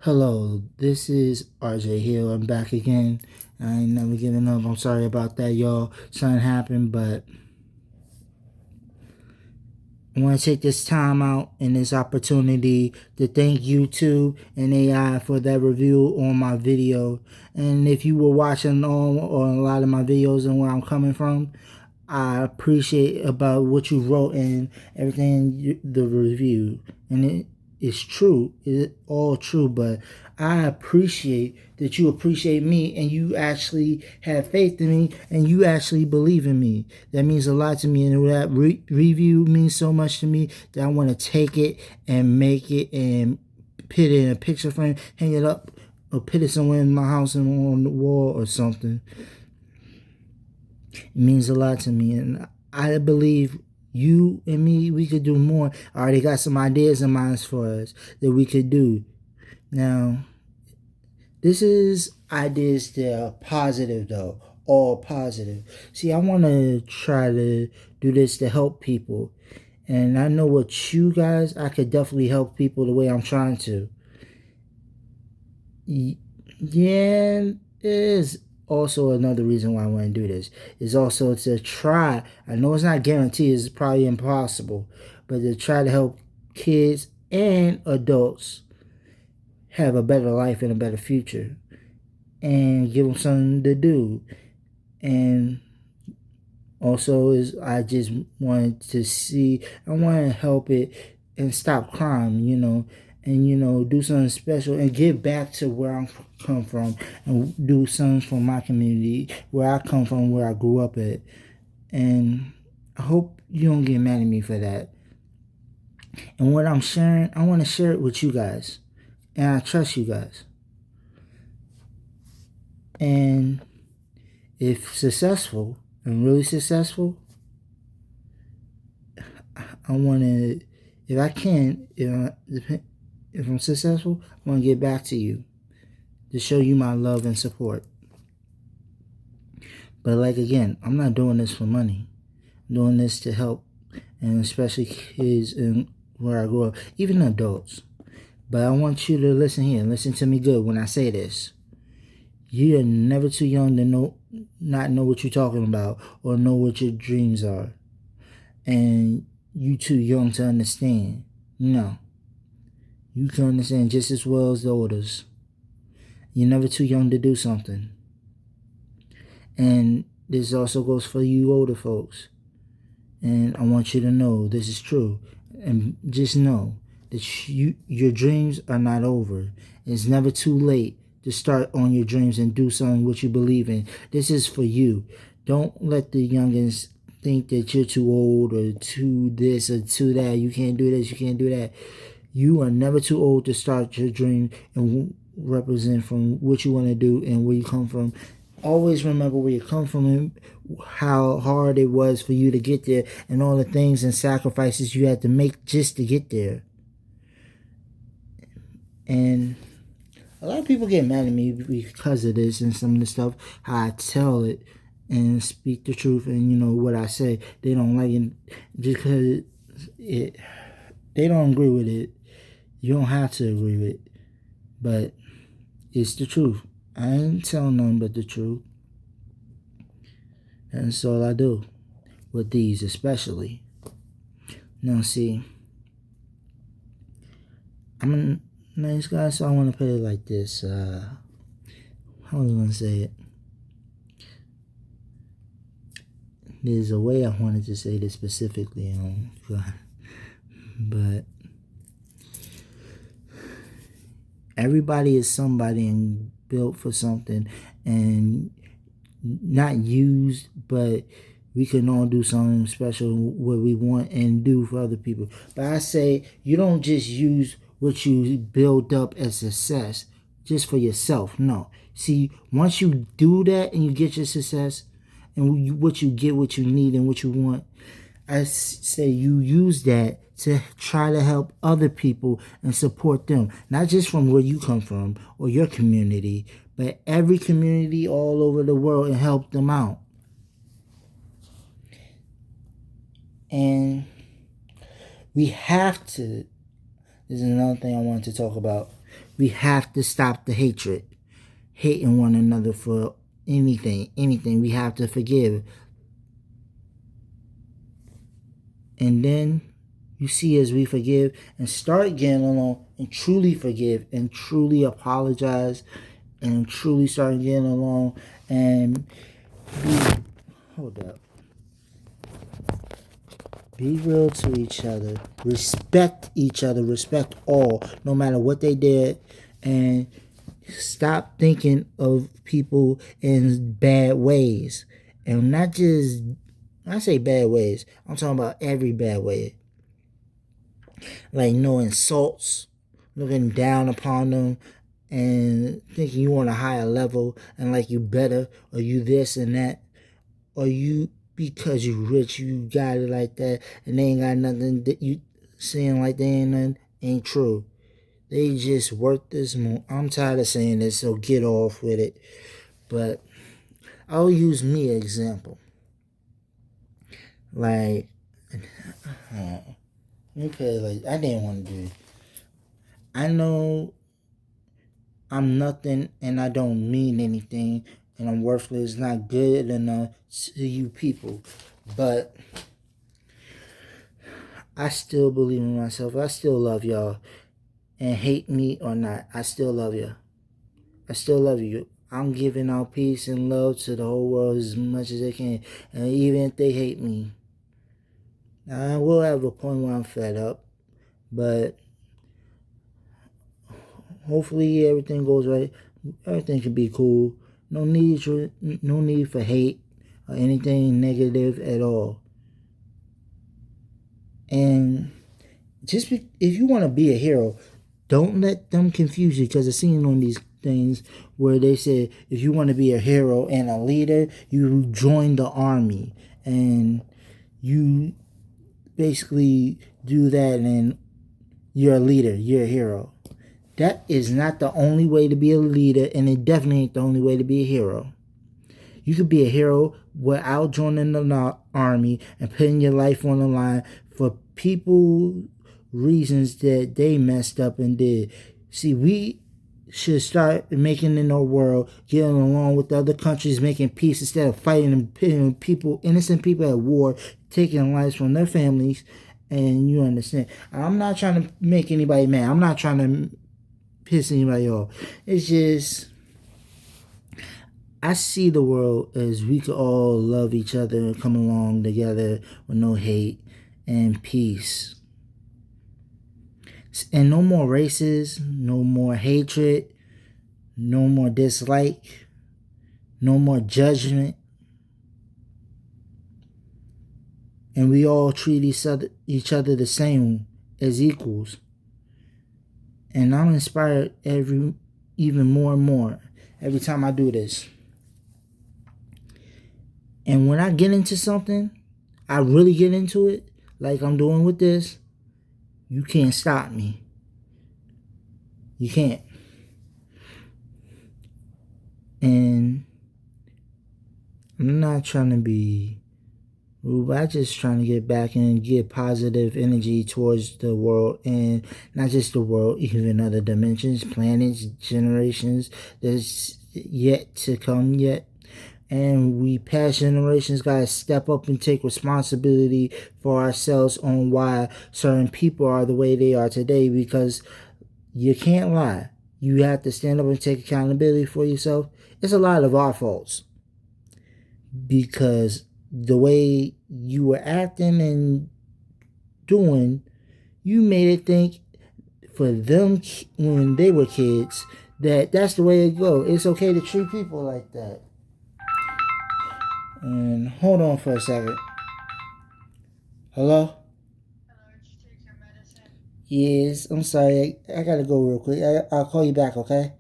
Hello, this is RJ Hill. I'm back again. I ain't never giving up. I'm sorry about that, y'all. Something happened, but I want to take this time out and this opportunity to thank YouTube and AI for that review on my video. And if you were watching on or a lot of my videos and where I'm coming from, I appreciate about what you wrote and everything the review, and it's true. It's all true, but I appreciate that you appreciate me and you actually have faith in me and you actually believe in me. That means a lot to me, and that review means so much to me that I want to take it and make it and put it in a picture frame, hang it up, or put it somewhere in my house and on the wall or something. It means a lot to me, and I believe you and me, we could do more. I already got some ideas in mind for us that we could do. Now, this is ideas that are positive, though, all positive. See, I want to try to do this to help people, and I know what you guys, I could definitely help people the way I'm trying to. Yeah, it is also another reason why I want to do this. Is also to try. I know it's not guaranteed. It's probably impossible, but to try to help kids and adults have a better life and a better future, and give them something to do. And also, is I just wanted to see. I want to help it and stop crime. And do something special and give back to where I come from and do something for my community, where I come from, where I grew up at. And I hope you don't get mad at me for that. And what I'm sharing, I want to share it with you guys, and I trust you guys. And if successful and really successful, I want to, if I can, if I'm successful, I want to get back to you to show you my love and support. But like again, I'm not doing this for money. I'm doing this to help, and especially kids and where I grew up, even adults. But I want you to listen here. Listen to me good when I say this. You are never too young to not know what you're talking about or know what your dreams are. And you too young to understand. No. You can understand just as well as the olders. You're never too young to do something. And this also goes for you older folks. And I want you to know this is true. And just know that your dreams are not over. It's never too late to start on your dreams and do something what you believe in. This is for you. Don't let the youngins think that you're too old or too this or too that. You can't do this, you can't do that. You are never too old to start your dream and represent from what you want to do and where you come from. Always remember where you come from and how hard it was for you to get there and all the things and sacrifices you had to make just to get there. And a lot of people get mad at me because of this and some of the stuff, how I tell it and speak the truth and what I say. They don't like it just because they don't agree with it. You don't have to agree with it, but it's the truth. I ain't telling nothing but the truth. And that's all I do with these especially. Now see, I'm a nice guy, so I want to put it like this. How was I going to say it? There's a way I wanted to say this specifically, but everybody is somebody and built for something and not used, but we can all do something special what we want and do for other people. But I say you don't just use what you build up as success just for yourself. No. See, once you do that and you get your success and what you get, what you need and what you want, I say you use that to try to help other people and support them. Not just from where you come from or your community, but every community all over the world and help them out. And we have to, this is another thing I wanted to talk about. We have to stop the hatred, hating one another for anything. We have to forgive. And then you see, as we forgive and start getting along and truly forgive and truly apologize and truly start getting along and be, hold up, be real to each other, respect each other, respect all, no matter what they did, and stop thinking of people in bad ways. And not just, when I say bad ways, I'm talking about every bad way. Like no insults, looking down upon them, and thinking you on a higher level and like you better, or you this and that, or you because you rich you got it like that, and they ain't got nothing that you saying like they ain't nothing, ain't true. They just work this more. I'm tired of saying this, so get off with it. But I'll use me example. Like, okay, like I didn't want to do it. I know I'm nothing and I don't mean anything and I'm worthless, not good enough to you people. But I still believe in myself. I still love y'all. And hate me or not, I still love you. I still love you. I'm giving out peace and love to the whole world as much as I can. And even if they hate me, I will have a point where I'm fed up. But hopefully everything goes right. Everything can be cool. No need for hate or anything negative at all. And if you want to be a hero, don't let them confuse you, because I've seen on these things where they say if you want to be a hero and a leader, you join the army and you basically do that and you're a leader, you're a hero. That is not the only way to be a leader, and it definitely ain't the only way to be a hero. You could be a hero without joining the army and putting your life on the line for people reasons that they messed up and did. See, we should start making in our world, getting along with other countries, making peace instead of fighting and pitting people, innocent people at war, taking lives from their families. And you understand, I'm not trying to make anybody mad. I'm not trying to piss anybody off. It's just, I see the world as we could all love each other and come along together with no hate and peace. And no more races, no more hatred, no more dislike, no more judgment. And we all treat each other the same, as equals. And I'm inspired even more and more every time I do this. And when I get into something, I really get into it, like I'm doing with this, you can't stop me. You can't. And I'm not trying to be rude, but I'm just trying to get back and give positive energy towards the world, and not just the world, even other dimensions, planets, generations that's yet to come yet. And we past generations gotta step up and take responsibility for ourselves on why certain people are the way they are today, because you can't lie. You have to stand up and take accountability for yourself. It's a lot of our faults, because the way you were acting and doing, you made it think for them when they were kids that's the way it go. It's okay to treat people like that. And hold on for a second. Hello? Did you take your medicine? Yes, I'm sorry. I gotta go real quick. I'll call you back, okay? Okay.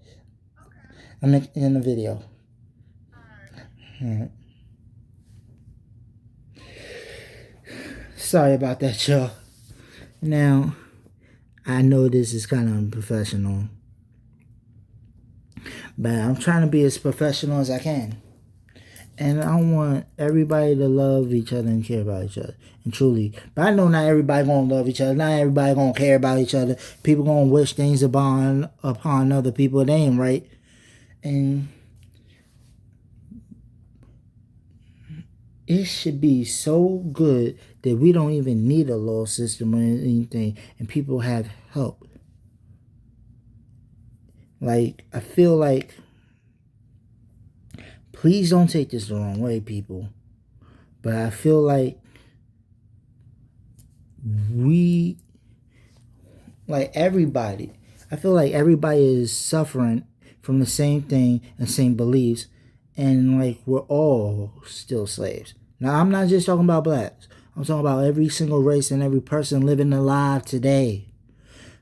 I'm in the video. Alright. Sorry about that, y'all. Now, I know this is kind of unprofessional, but I'm trying to be as professional as I can. And I want everybody to love each other and care about each other. And truly. But I know not everybody gonna love each other. Not everybody gonna care about each other. People gonna wish things upon other people. It ain't right. And it should be so good that we don't even need a law system or anything. And people have help. Like, I feel like, please don't take this the wrong way, people. But I feel like we, like everybody, I feel like everybody is suffering from the same thing and same beliefs. And like, we're all still slaves. Now, I'm not just talking about blacks. I'm talking about every single race and every person living alive today.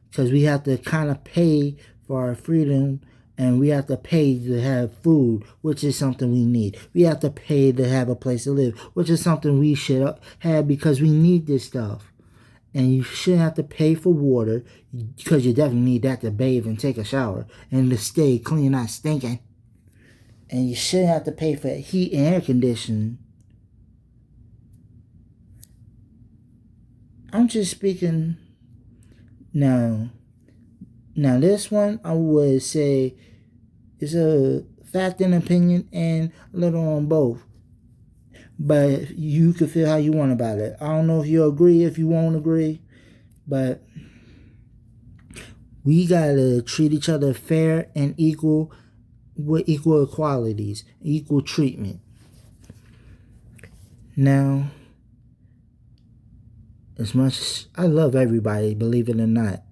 Because we have to kind of pay for our freedom, and we have to pay to have food, which is something we need. We have to pay to have a place to live, which is something we should have because we need this stuff. And you shouldn't have to pay for water because you definitely need that to bathe and take a shower and to stay clean, not stinking. And you shouldn't have to pay for heat and air conditioning. I'm just speaking now. Now this one I would say is a fact and opinion and a little on both. But you can feel how you want about it. I don't know if you agree, if you won't agree, but we gotta treat each other fair and equal with equal equalities, equal treatment. Now, as much as I love everybody, believe it or not,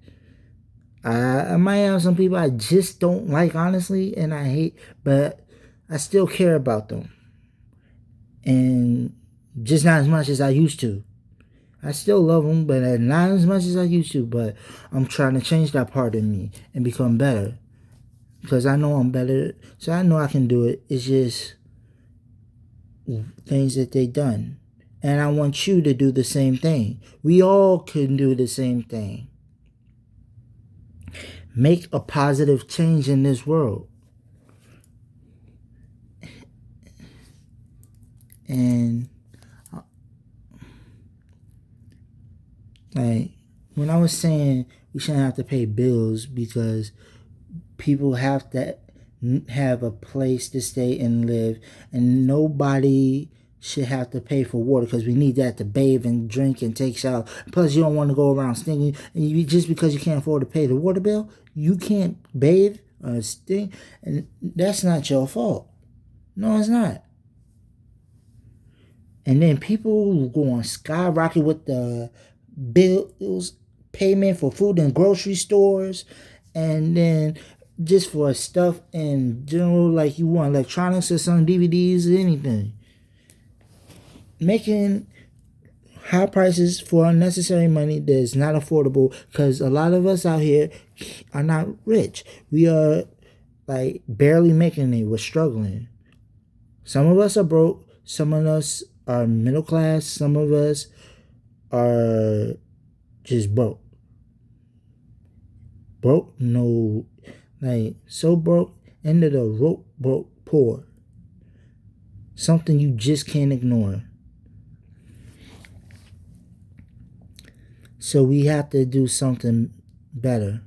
I might have some people I just don't like, honestly, and I hate, but I still care about them. And just not as much as I used to. I still love them, but not as much as I used to. But I'm trying to change that part of me and become better. Because I know I'm better. So I know I can do it. It's just things that they done. And I want you to do the same thing. We all can do the same thing. Make a positive change in this world. And like when I was saying we shouldn't have to pay bills because people have to have a place to stay and live, and nobody should have to pay for water because we need that to bathe and drink and take shower. Plus, you don't want to go around stinking. And you, just because you can't afford to pay the water bill, you can't bathe or stink, and that's not your fault. No, it's not. And then people go on skyrocket with the bills, payment for food in grocery stores, and then just for stuff in general, like you want electronics or some DVDs or anything. Making high prices for unnecessary money that is not affordable because a lot of us out here are not rich. We are like barely making it. We're struggling. Some of us are broke. Some of us are middle class. Some of us are just broke. Broke, no, like so broke, end of the rope, broke, poor. Something you just can't ignore. So we have to do something better.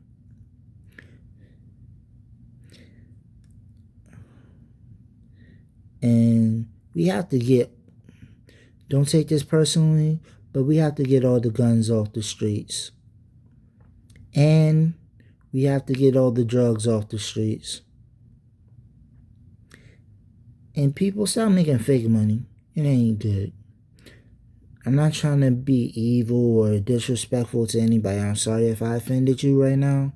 And we have to get, don't take this personally, but we have to get all the guns off the streets. And we have to get all the drugs off the streets. And people stop making fake money. It ain't good. I'm not trying to be evil or disrespectful to anybody. I'm sorry if I offended you right now.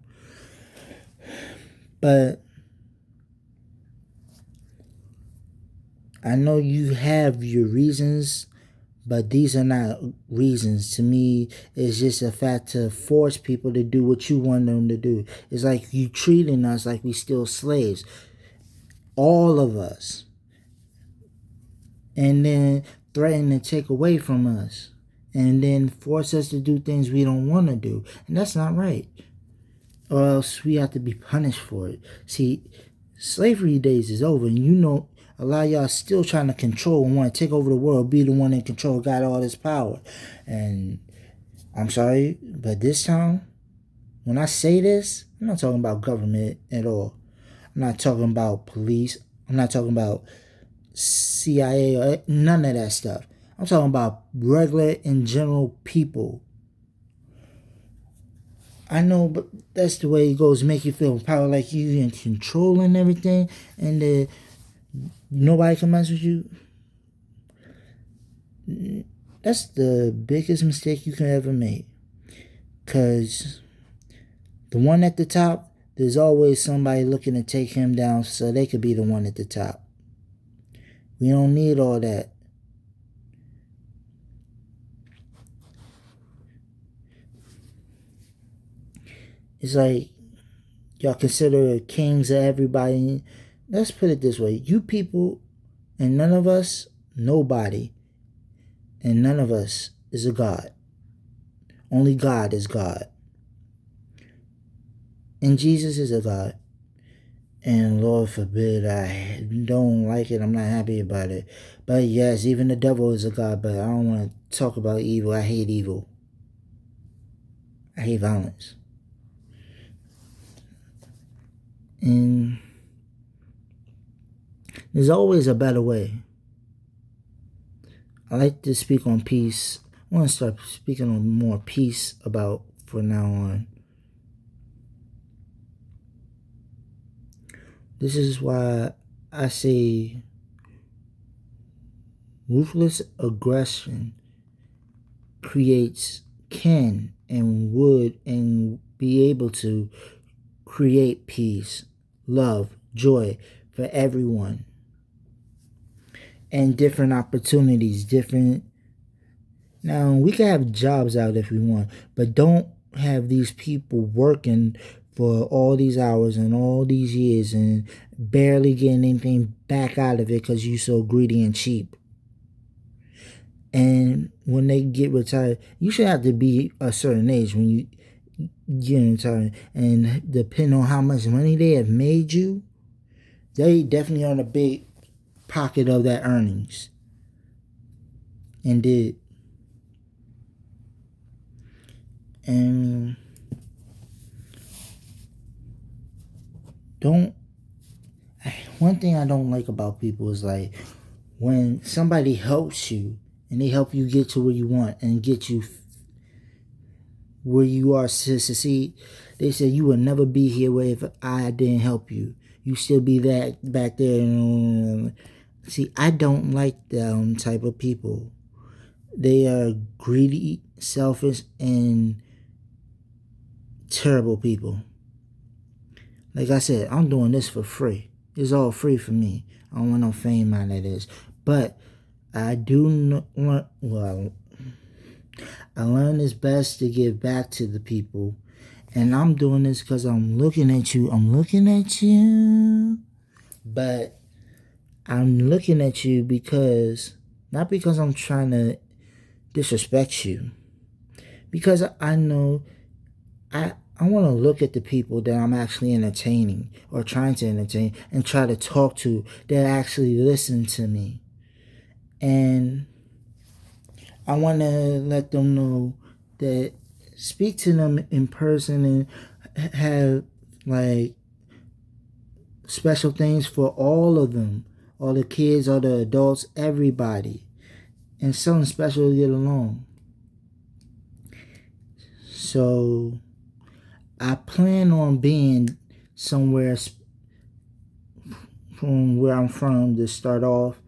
But I know you have your reasons, but these are not reasons. To me, it's just a fact to force people to do what you want them to do. It's like you treating us like we still slaves. All of us. And then threaten to take away from us. And then force us to do things we don't want to do. And that's not right. Or else we have to be punished for it. See, slavery days is over. And you know, A lot of y'all still trying to control and want to take over the world, be the one in control, got all this power. And I'm sorry, but this time, when I say this, I'm not talking about government at all. I'm not talking about police. I'm not talking about CIA or none of that stuff. I'm talking about regular and general people. I know, but that's the way it goes. Make you feel power, like you in control and everything, and nobody can mess with you. That's the biggest mistake you can ever make. Cause the one at the top, there's always somebody looking to take him down so they could be the one at the top. We don't need all that. It's like y'all consider kings of everybody. Let's put it this way. You people and none of us, nobody, and none of us is a God. Only God is God. And Jesus is a God. And Lord forbid, I don't like it. I'm not happy about it. But yes, even the devil is a God, but I don't want to talk about evil. I hate evil. I hate violence. And there's always a better way. I like to speak on peace. I want to start speaking on more peace about from now on. This is why I say ruthless aggression can and would and be able to create peace, love, joy for everyone. And different opportunities, now we can have jobs out if we want, but don't have these people working for all these hours and all these years and barely getting anything back out of it because you're so greedy and cheap. And when they get retired, you should have to be a certain age when you get retired. And depending on how much money they have made you, they definitely on a big pocket of that earnings. And one thing I don't like about people is like when somebody helps you and they help you get to where you want and get you where you are to succeed, they say you will never be here if I didn't help you. You still be that back there. See, I don't like them type of people. They are greedy, selfish, and terrible people. Like I said, I'm doing this for free. It's all free for me. I don't want no fame out of this. But I do want, I learned it's best to give back to the people. And I'm doing this because I'm looking at you. I'm looking at you. But I'm looking at you because, not because I'm trying to disrespect you. Because I know I want to look at the people that I'm actually entertaining or trying to entertain and try to talk to that actually listen to me. And I want to let them know that speak to them in person and have like special things for all of them, all the kids, all the adults, everybody, and something special to get along. So I plan on being somewhere from where I'm from to start off,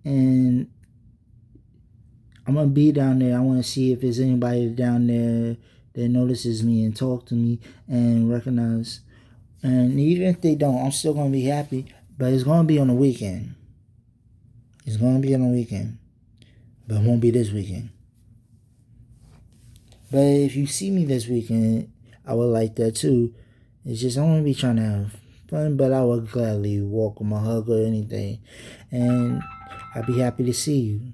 and I'm gonna be down there. I want to see if there's anybody down there that notices me and talk to me and recognize. And even if they don't, I'm still gonna be happy. But it's gonna be on the weekend. It's gonna be on the weekend, but it won't be this weekend. But if you see me this weekend, I would like that too. It's just I want to be trying to have fun, but I would gladly walk with my hug or anything, and I'd be happy to see you.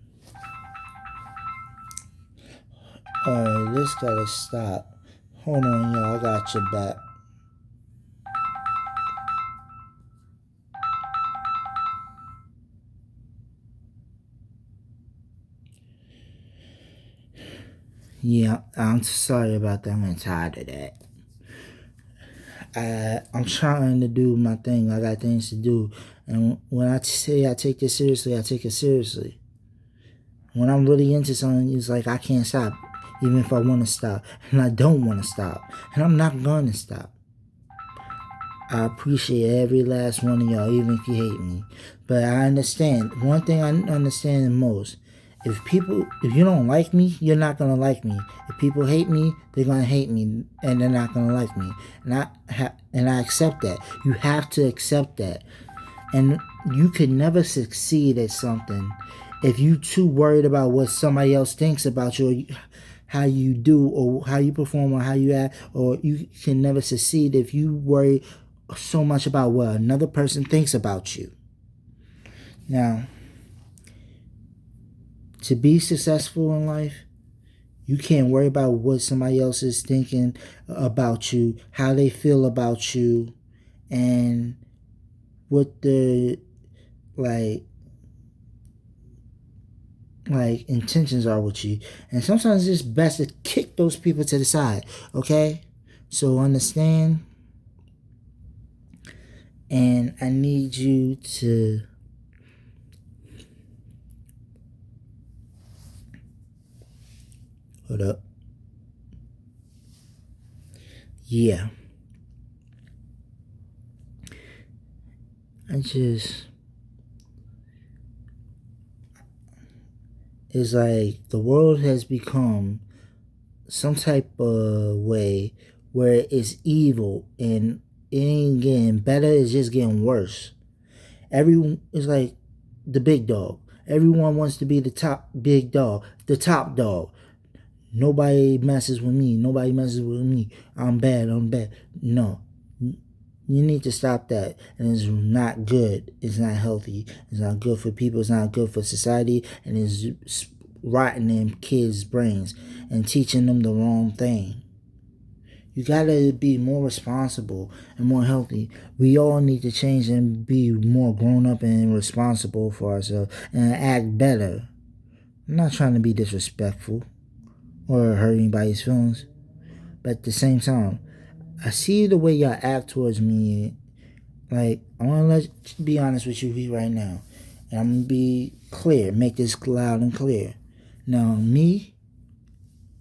Alright, this gotta stop. Hold on, y'all. I got your back. Yeah, I'm sorry about that. I'm tired of that. I'm trying to do my thing. I got things to do. And when I say I take it seriously, I take it seriously. When I'm really into something, it's like I can't stop, even if I want to stop. And I don't want to stop. And I'm not going to stop. I appreciate every last one of y'all, even if you hate me. But I understand. One thing I understand the most. If you don't like me, you're not gonna like me. If people hate me, they're gonna hate me, and they're not gonna like me. And I accept that. You have to accept that. And you can never succeed at something if you too worried about what somebody else thinks about you, or how you do, or how you perform, or how you act. Or you can never succeed if you worry so much about what another person thinks about you. Now, to be successful in life, you can't worry about what somebody else is thinking about you, how they feel about you, and what the like intentions are with you. And sometimes it's best to kick those people to the side, okay? So understand, and I need you to hold up. Yeah. It's like the world has become some type of way where it's evil and it ain't getting better, it's just getting worse. Everyone is like the big dog. Everyone wants to be the top big dog, the top dog. Nobody messes with me. Nobody messes with me. I'm bad. I'm bad. No. You need to stop that. And it's not good. It's not healthy. It's not good for people. It's not good for society. And it's rotting in kids' brains and teaching them the wrong thing. You gotta be more responsible and more healthy. We all need to change and be more grown up and responsible for ourselves and act better. I'm not trying to be disrespectful or hurt anybody's feelings, but at the same time, I see the way y'all act towards me. Like, I want to be honest with you right now, and I'm gonna be clear, make this loud and clear. Now, me,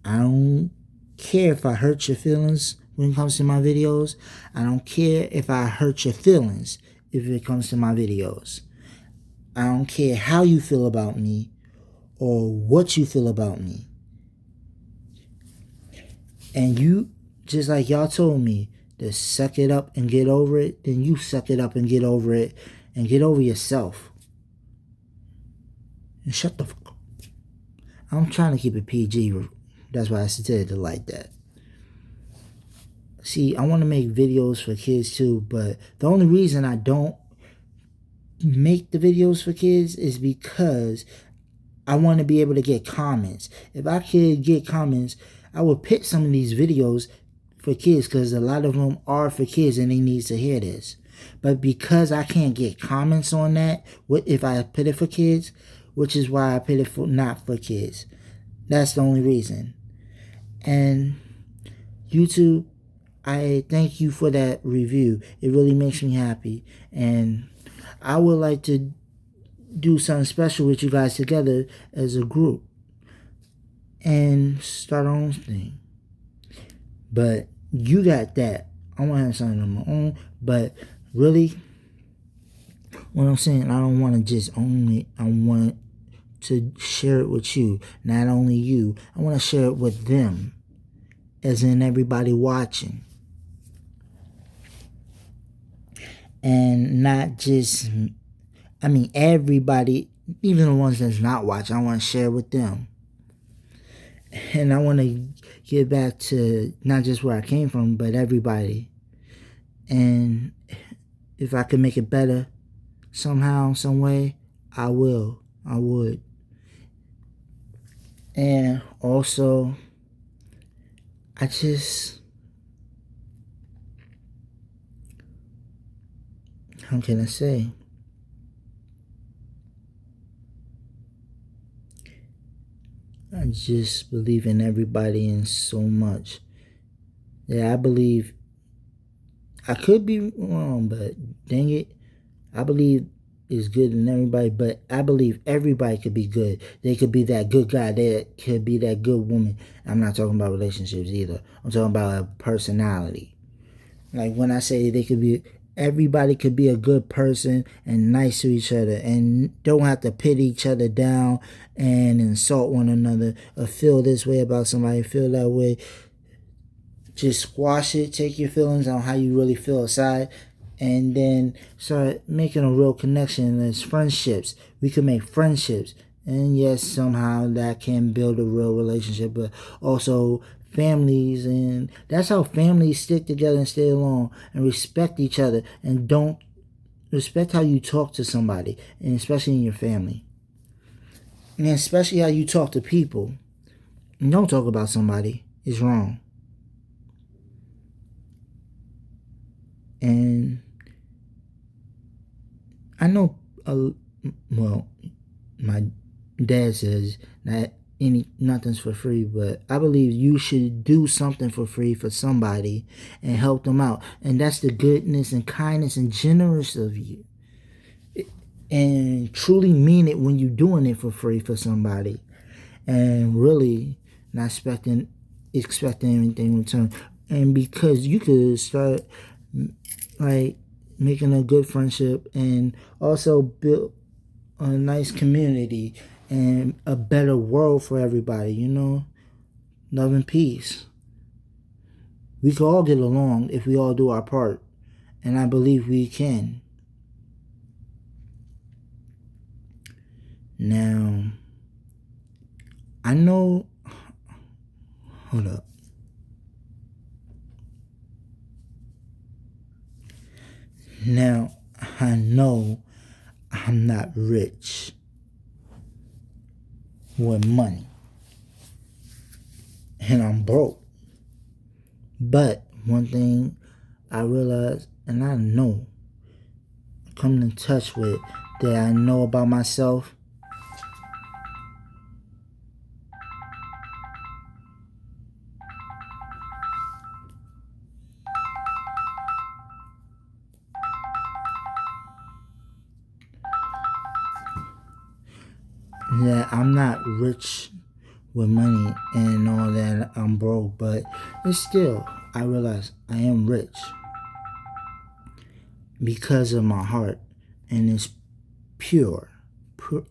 I don't care if I hurt your feelings when it comes to my videos. I don't care if I hurt your feelings if it comes to my videos. I don't care how you feel about me or what you feel about me. And you, just like y'all told me, to suck it up and get over it, then you suck it up and get over it and get over yourself. And shut the fuck up. I'm trying to keep it PG. That's why I said it like that. See, I want to make videos for kids too, but the only reason I don't make the videos for kids is because I want to be able to get comments. If I could get comments, I would pick some of these videos for kids because a lot of them are for kids and they need to hear this. But because I can't get comments on that, what if I put it for kids, which is why I put it for not for kids. That's the only reason. And YouTube, I thank you for that review. It really makes me happy. And I would like to do something special with you guys together as a group and start our own thing. But you got that. I want to have something on my own. But really, what I'm saying, I don't want to just own it. I want to share it with you. Not only you, I want to share it with them, as in everybody watching. And not just, everybody, even the ones that's not watching, I want to share with them. And I want to get back to not just where I came from, but everybody. And if I could make it better somehow, some way, I will. I would. And also, how can I say? I just believe in everybody and so much. Yeah, I believe I could be wrong, but dang it, I believe is good in everybody, but I believe everybody could be good. They could be that good guy. They could be that good woman. I'm not talking about relationships either. I'm talking about a personality. Like when I say they could be, everybody could be a good person and nice to each other and don't have to pit each other down and insult one another or feel this way about somebody, feel that way. Just squash it, take your feelings on how you really feel aside, and then start making a real connection as friendships. We can make friendships. And yes, somehow that can build a real relationship, but also families, and that's how families stick together and stay along and respect each other and don't respect how you talk to somebody, and especially in your family. And especially how you talk to people. And don't talk about somebody. It's wrong. And I know, well, my dad says that nothing's for free, but I believe you should do something for free for somebody and help them out, and that's the goodness and kindness and generous of you, and truly mean it when you're doing it for free for somebody, and really not expecting anything in return, and because you could start like making a good friendship and also build a nice community and a better world for everybody, love and peace. We can all get along if we all do our part, and I believe we can. Now, I know, hold up. Now, I know I'm not rich with money, and I'm broke. But one thing I realize, and I know, come in touch with, that I know about myself, that I'm not rich with money and all that, I'm broke, but it's still, I realize I am rich because of my heart, and it's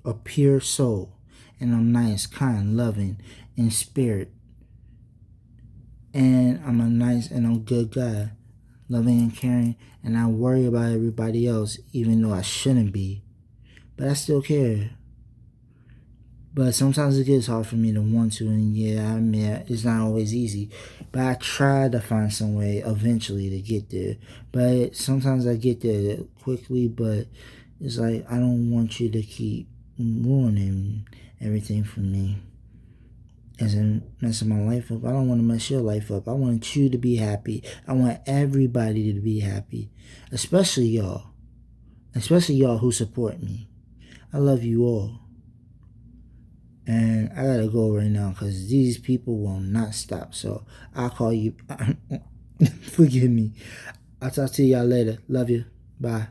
a pure soul, and I'm nice, kind, loving in spirit, and I'm a nice and I'm a good guy, loving and caring, and I worry about everybody else even though I shouldn't be, but I still care. But sometimes it gets hard for me to want to, and yeah, I mean, it's not always easy. But I try to find some way eventually to get there. But sometimes I get there quickly, but it's like I don't want you to keep ruining everything for me. As in messing my life up. I don't want to mess your life up. I want you to be happy. I want everybody to be happy. Especially y'all. Especially y'all who support me. I love you all. And I gotta go right now because these people will not stop. So I'll call you. Forgive me. I'll talk to y'all later. Love you. Bye.